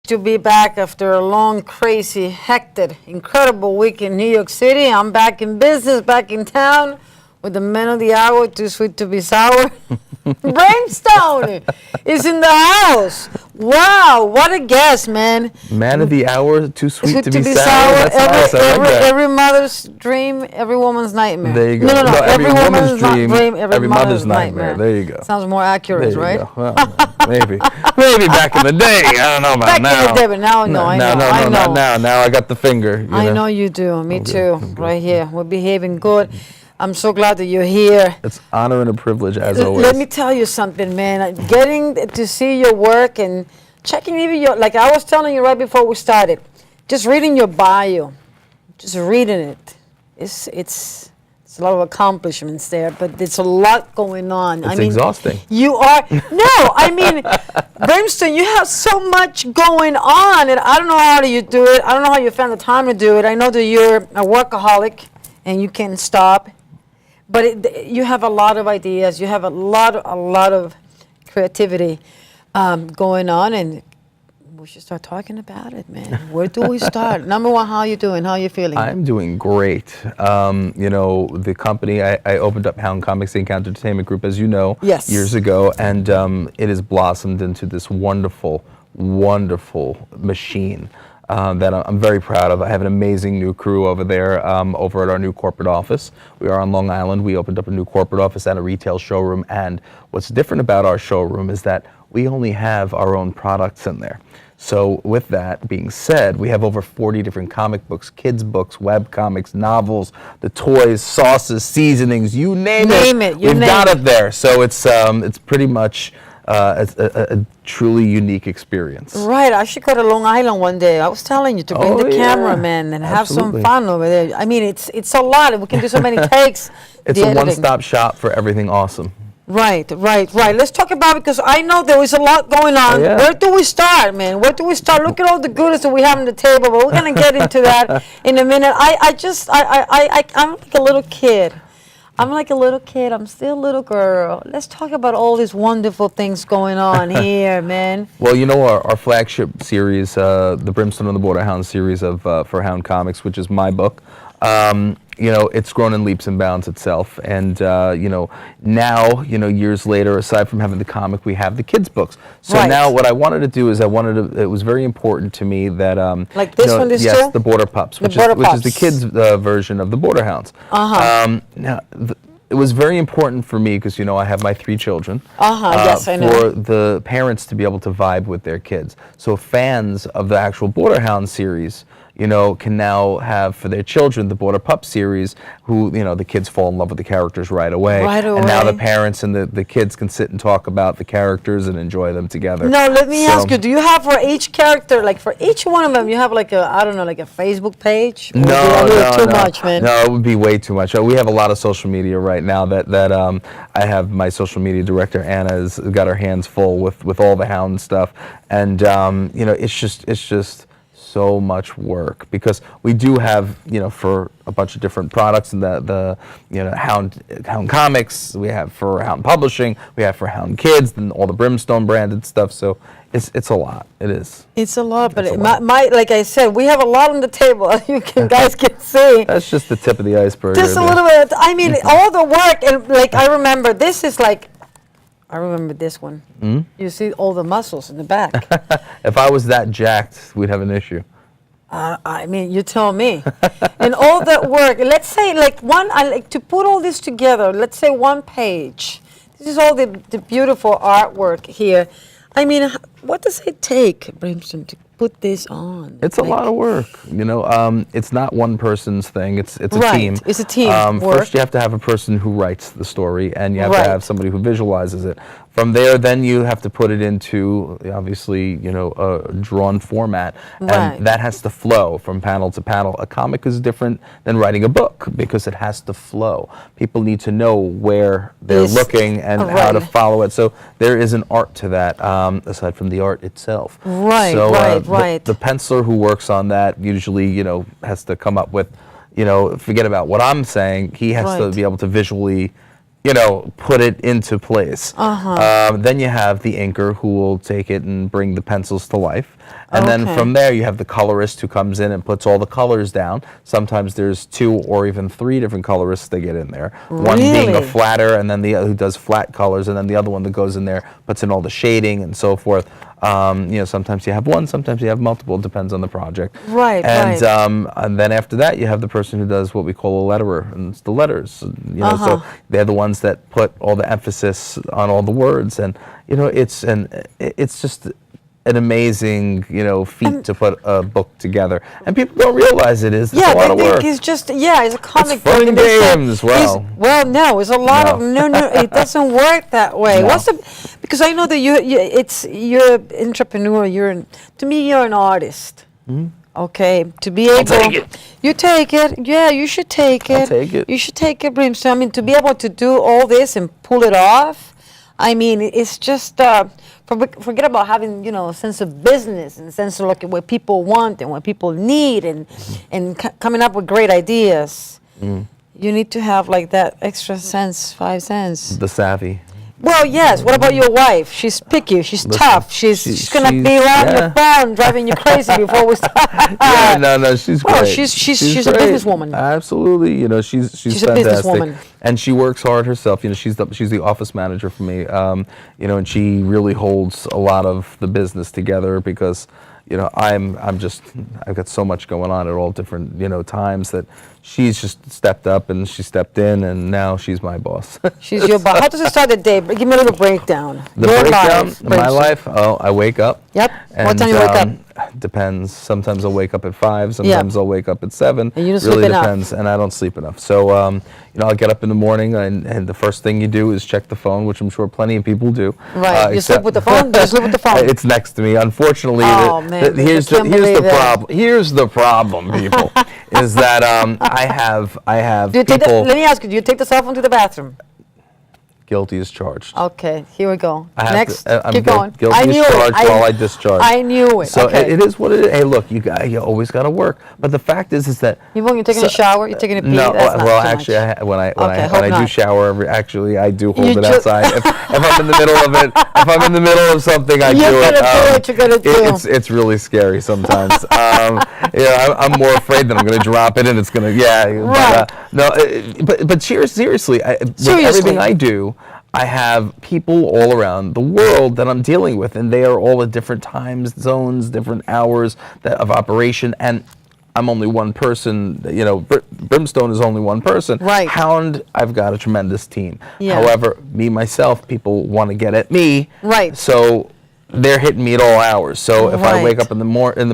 to be back after a long, crazy, hectic, incredible week in New York City. I'm back in business, back in town with the man of the hour, too sweet to be sour. Brimstone is in the house. Wow, what a guest, man. Man of the hour, too sweet to be sour. That's every mother's dream, every woman's nightmare. There you go. No, every woman's dream, every mother's nightmare. There you go. Sounds more accurate, there right? You go. Well, maybe back in the day. I don't know about back now. In the day, but now I know. Not now. Now I got the finger. I know you do. Me too. Right here. We're behaving good. I'm so glad that you're here. It's honor and a privilege, as always. Let me tell you something, man. Getting to see your work and checking even your, like I was telling you right before we started, just reading your bio, just reading it. It's a lot of accomplishments there, but it's a lot going on. It's exhausting. You are, Brimstone, you have so much going on, and I don't know how you do it. I don't know how you found the time to do it. I know that you're a workaholic and you can't stop. But you have a lot of ideas. You have a lot of creativity going on, and we should start talking about it, man. Where do we start? Number one, how you doing? How you feeling? I'm doing great. The company, I opened up Hound Comics Inc. Entertainment Group, as you know, yes, years ago, and it has blossomed into this wonderful, wonderful machine. That I'm very proud of. I have an amazing new crew over there, over at our new corporate office. We are on Long Island. We opened up a new corporate office and a retail showroom, and what's different about our showroom is that we only have our own products in there. So with that being said, we have over 40 different comic books, kids books, web comics, novels, the toys, sauces, seasonings, you name it. We've got it there. So it's pretty much a truly unique experience. Right. I should go to Long Island one day. I was telling you to bring the cameraman and have some fun over there. I mean, it's a lot. We can do so many takes. It's a one-stop shop for everything awesome. Right. Let's talk about it, because I know there is a lot going on. Where do we start, man? Where do we start? Look at all the goodies that we have on the table, but we're going to get into that in a minute. I'm like a little kid. I'm still a little girl. Let's talk about all these wonderful things going on here, man. Well, you know, our flagship series, the Brimstone and the Border Hound series for Hound Comics, which is my book, it's grown in leaps and bounds itself. And, now, years later, aside from having the comic, we have the kids' books. So now what I wanted to do is it was very important to me that, like this one, this yes, the Border Pups, which is the kids' version of the Border Hounds. Now, it was very important for me because, I have my 3 children. Yes, I know. For the parents to be able to vibe with their kids. So fans of the actual Border Hound series, can now have for their children the Border Pup series, who, the kids fall in love with the characters right away. And now the parents and the kids can sit and talk about the characters and enjoy them together. No, let me ask you, do you have for each character, like for each one of them, you have like a Facebook page? No, too much, man. No, it would be way too much. We have a lot of social media right now that I have my social media director, Anna, has got her hands full with all the Hound stuff. And, it's just so much work, because we do have, for a bunch of different products, and the Hound Comics, we have for Hound Publishing, we have for Hound Kids, and all the Brimstone branded stuff. So it's a lot. It is. It's a lot, but like I said, we have a lot on the table. You guys can see. That's just the tip of the iceberg. Just a little bit. I mean, all the work, and like I remember, I remember this one. Mm-hmm. You see all the muscles in the back. If I was that jacked, we'd have an issue. I mean, you tell me. And all that work, let's say I like to put all this together, let's say one page. This is all the beautiful artwork here. I mean, what does it take, Brimstone, to put this on? It's a lot of work. It's not one person's thing. It's a team. It's a team work. First, you have to have a person who writes the story, and you have to have somebody who visualizes it. From there, then you have to put it into, obviously, a drawn format, and that has to flow from panel to panel. A comic is different than writing a book because it has to flow. People need to know where they're looking and how to follow it. So there is an art to that, aside from the art itself. The penciler who works on that usually, has to come up with, forget about what I'm saying. He has to be able to visually put it into place. Then you have the inker who will take it and bring the pencils to life. And then Okay. from there, you have the colorist who comes in and puts all the colors down. Sometimes there's 2 or even 3 different colorists that get in there. One being a Really? flatter, and then the other who does flat colors, and then the other one that goes in there, puts in all the shading and so forth. Sometimes you have one, sometimes you have multiple, depends on the project. Right, and, right. And then after that, you have the person who does what we call a letterer, and it's the letters. So they're the ones that put all the emphasis on all the words, and it's just an amazing, feat to put a book together. And people don't realize it is. It's a lot of they work. think it's just, it's a comic book. fun and they say- games, well. Well, no, it's a lot of, no, it doesn't work that way. No. Because I know that you're an entrepreneur, to me, you're an artist. Okay, to be able, take it. You take it. Yeah, you should take it. I'll take it. You should take it, Brimstone. I mean, to be able to do all this and pull it off, I mean, it's just forget about having a sense of business and a sense of looking what people want and what people need and coming up with great ideas. You need to have like that extra sense, 5 cents. The savvy. Well, yes. What about your wife? She's picky. She's tough. She's gonna be around your phone, driving you crazy before we start. No, she's Well, great. she's a great. businesswoman. Absolutely, she's She's a fantastic, businesswoman. and she works hard herself. She's the office manager for me. And she really holds a lot of the business together because. I've got so much going on at all different, times that she's just stepped up and she stepped in and now she's my boss. She's your boss. How does it start the day? Give me a little breakdown. The Your breakdown life, in my Brimstone. life, I wake up. Yep. What time you wake up? Depends. Sometimes I'll wake up at 5, sometimes I'll wake up at 7. And you don't really sleep enough. depends, and I don't sleep enough. So, I'll get up in the morning and the first thing you do is check the phone, which I'm sure plenty of people do. Right. You sleep with the phone? Do you sleep with the phone? It's next to me. Unfortunately, Oh, man, here's I can't believe that. problem. Here's the problem, people, is that I have Do you take people let me ask you, do you take the cell phone to the bathroom? guilty as charged. Okay, here we go. I have Next, to- I'm keep going. guilty I as knew charged it. while I discharge. I knew it. So okay. it is what it is. Hey, look, you always got to work. But the fact is that Even when you're taking a shower, you're taking a pee. no. That's not Well, too actually, much. when I hope do not. shower, actually, I do hold You it just- outside. If I'm in the middle of it, if I'm in the middle of something, I You're do it. gonna do what you're gonna do. It's really scary sometimes. I'm more afraid that I'm going to drop it and it's going to Right. But seriously, with everything I do. I have people all around the world that I'm dealing with, and they are all at different time zones, different hours of operation, and I'm only one person. Brimstone is only one person. Right. Hound, I've got a tremendous team. Yeah. However, myself, people want to get at me. Right. So they're hitting me at all hours. So if I wake Right. up in the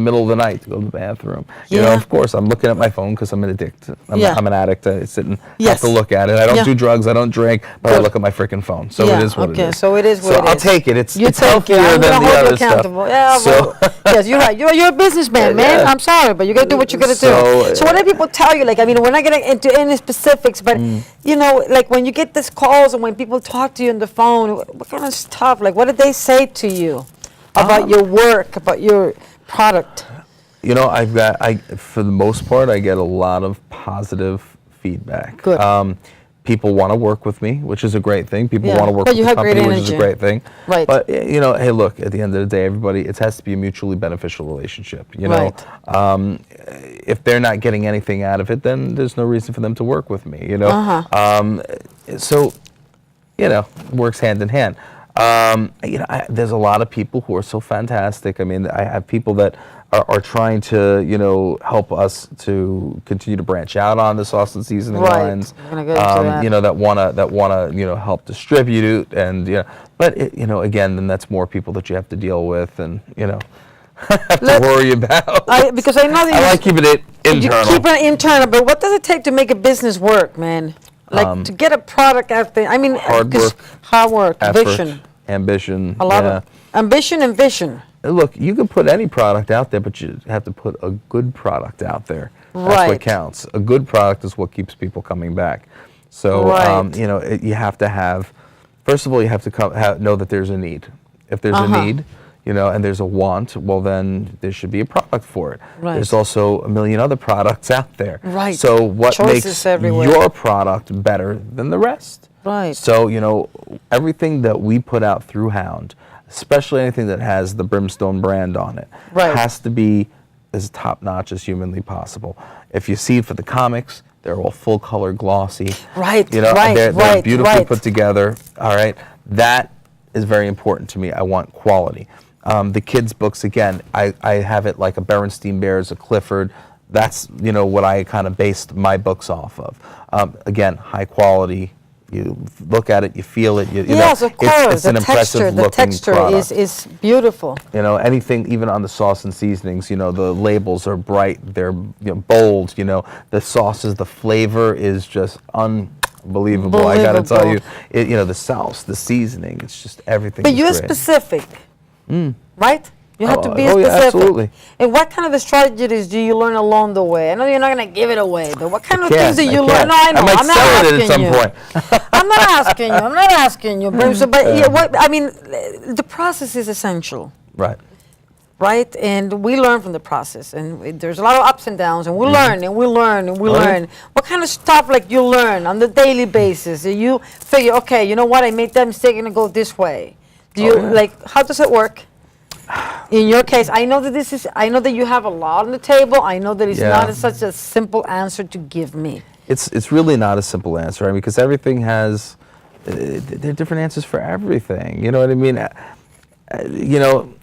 middle of the night to go to the bathroom, Yeah. of course, I'm looking at my phone because I'm an addict. I'm an addict. I sit and Yes. have to look at it. I don't Yeah. do drugs. I don't drink, but I Good. look at my freaking phone. So Yeah, it is what okay, it is. so it is what so it I'll is. take it. It's You take healthier it. I'm than gonna the hold you other stuff. accountable. Yeah, So yes, you're right. You're a businessman, man. Yeah. I'm sorry, but you gotta do what you gotta So, do. So what do people tell you? Like, I mean, we're not getting into any specifics, but like when you get these calls and when people talk to you on the phone, what kind of stuff? Like, what did they say to you about your work, about your product? For the most part, I get a lot of positive feedback. Good. People want to work with me, which is a great thing. People Yeah. want to work Well, with you the have great company, which is a energy. great thing. Right. But hey, look, at the end of the day, it has to be a mutually beneficial relationship. Right. If they're not getting anything out of it, then there's no reason for them to work with me. So it works hand in hand. There's a lot of people who are so fantastic. I mean, I have people that are trying to, help us to continue to branch out on the sauce and seasoning Right. lines. We're gonna get into that. That wanna, help distribute it, and but again, then that's more people that you have to deal with, and have to worry about. Because I know that I like keeping it internal. You keep it internal, but what does it take to make a business work, man? Like to get a product out there. I mean, Hard 'cause work, hard work, effort, vision, ambition. a lot of ambition and vision. Look, you can put any product out there, but you have to put a good product out there. That's Right. what counts. A good product is what keeps people coming back. So, Right. you have to have, first of all, you have to know that there's a need. If there's a need, and there's a want, well, then there should be a product for it. Right. There's also a million other products out there. Right. So what Choices makes everywhere. your product better than the rest? Right. So, everything that we put out through Hound, especially anything that has the Brimstone brand on it, Right. has to be as top-notch as humanly possible. If you see it for the comics, they're all full-color, glossy. Right, You know, right, they're right, beautifully right. put together. All right, that is very important to me. I want quality. The kids' books, again, I have it like a Berenstain Bears, a Clifford. That's, you know, what I kind of based my books off of. Again, high quality. You look at it, you feel it. You Yes, know, of course. it's an impressive The looking texture product. is beautiful. You know, anything, even on the sauce and seasonings, you know, the labels are bright, they're, you know, bold, you know, the sauces, the flavor is just unbelievable. I gotta tell you, you know, the sauce, the seasoning, it's just everything. But is you're great. specific, right? You have to be oh, yeah, specific. absolutely. And what kind of strategies do you learn along the way? I know you're not going to give it away, but what kind of things do you learn? No, I know. I might I'm not sell it asking at some you. point. I'm not asking you. I'm not asking you, Brimstone. But yeah, what I mean, the process is essential. Right. Right, and we learn from the process, and there's a lot of ups and downs, and we learn, and we learn, and we Oh, yeah. learn. What kind of stuff like you learn on the daily basis? You figure, okay, you know what, I made that mistake, and go this way. Do you yeah. like? How does it work? In your case, I know that I know that you have a lot on the table. I know that it's Yeah. not such a simple answer to give me. It's really not a simple answer, I mean, because everything has, there are different answers for everything. You know what I mean? You know,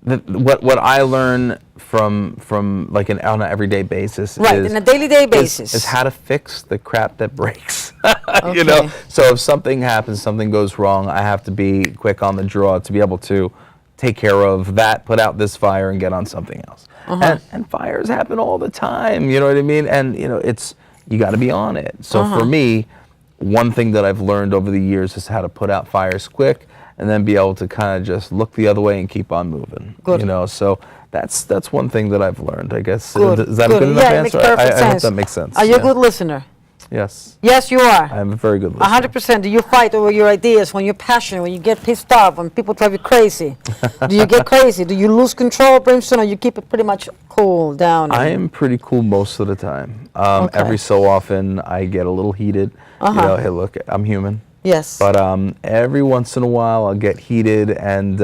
what I learn from like on an everyday basis Right, is, on a daily basis. is how to fix the crap that breaks. Okay. You know, so if something happens, something goes wrong, I have to be quick on the draw to be able to take care of that, put out this fire, and get on something else. And fires happen all the time. You know what I mean? And you know, you got to be on it. So for me, one thing that I've learned over the years is how to put out fires quick, and then be able to kind of just look the other way and keep on moving. Good. You know, so that's one thing that I've learned, I guess. Good, Is that a good enough yeah, answer? it makes perfect I hope sense. that makes sense. Are you a Yeah. good listener? Yes. Yes, you are. I'm a very good listener. 100%. Do you fight over your ideas when you're passionate, when you get pissed off, when people drive you crazy? Do you get crazy? Do you lose control, Brimstone, or you keep it pretty much cool down? I am pretty cool most of the time. Okay. Every so often, I get a little heated. You know, hey, look, I'm human. Yes. But every once in a while, I'll get heated, and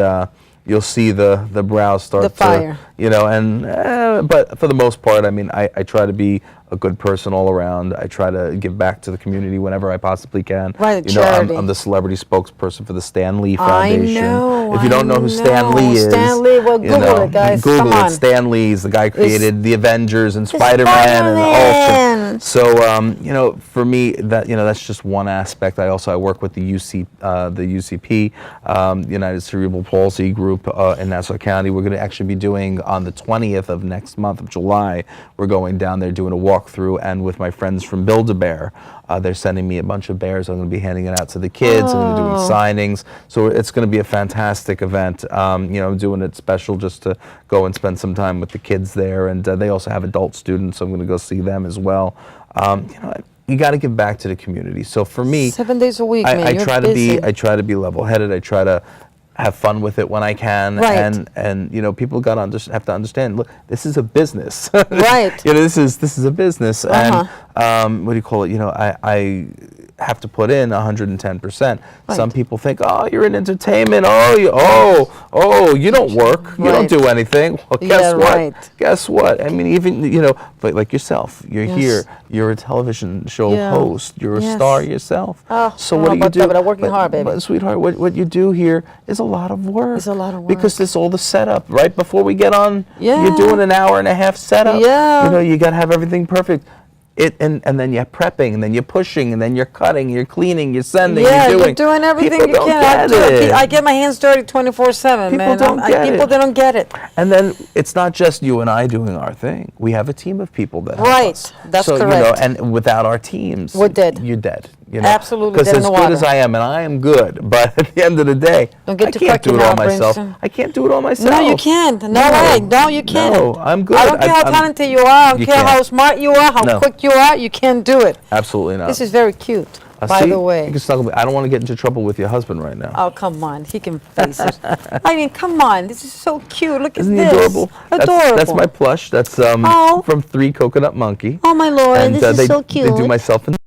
you'll see the brows start The fire. to, you know, and but for the most part, I mean, I try to be a good person all around. I try to give back to the community whenever I possibly can. Right, you know, charity. I'm the celebrity spokesperson for the Stan Lee I Foundation. know. If you don't know who Stan know. Lee is, Stan Lee, well, you Google know, it, guys. Google Come it. on. Stan Lee's the guy who created the Avengers and It's Spider-Man and Spider-Man. Hulk. So you know, for me, that's just one aspect. I work with the UCP, United Cerebral Palsy Group in Nassau County. We're going to actually be doing on the 20th of next month of July. We're going down there doing a walkthrough, and with my friends from Build-A-Bear, they're sending me a bunch of bears. I'm going to be handing it out to the kids. I'm going to be doing signings. So it's going to be a fantastic event. You know, I'm doing it special just to go and spend some time with the kids there, and they also have adult students, so I'm going to go see them as well. You know, you got to give back to the community. So for me, 7 days a week, man. I You're try busy. to be level-headed. I try to have fun with it when I can, Right. and you know, people have to understand. Look, this is a business, Right. You know, this is a business, and what do you call it? You know, I have to put in 110%. Right. Some people think, oh, you're in entertainment. Oh, you don't work. You don't Right. do anything. Well, guess Yeah, what? right. Guess what? I mean, even, you know, but like yourself, you're Yes. here. You're a television show Yeah. host. You're a Yes. star yourself. Oh, So I don't what know do you about do? that, but I'm working hard, baby. But sweetheart, what you do here is a lot of work. It's a lot of Because work. it's all the setup. Right before we get on, Yeah. you're doing an hour and a half setup. Yeah. You know, you got to have everything perfect. And then you're prepping, and then you're pushing, and then you're cutting, you're cleaning, you're sending, Yeah, you're doing everything People you don't can. get it. I get my hands dirty 24/7, People man. don't get People it. they don't get it. And then it's not just you and I doing our thing. We have a team of people that help Right. us. That's so, correct. You know, and without our teams, We're dead. You're dead. You know? Absolutely Because dead in as the good water. as I am, and I am good, but at the end of the day, Don't get I too can't do cocky it all now, myself. Brimstone. I can't do it all myself. No, you can't. No way. No, you can't. No, I'm good. I don't care how I'm- talented you are. I don't You care how can't. smart you are, how No. quick you are. You can't do it. Absolutely not. This is very cute, by See? the way. You can snuggle me. I don't want to get into trouble with your husband right now. Oh, come on. He can face it. I mean, come on. This is so cute. Look Isn't he at this. adorable? Adorable. That's my plush. That's Oh. from 3 Coconut Monkey. Oh, my Lord. And this is they, so cute. They do myself and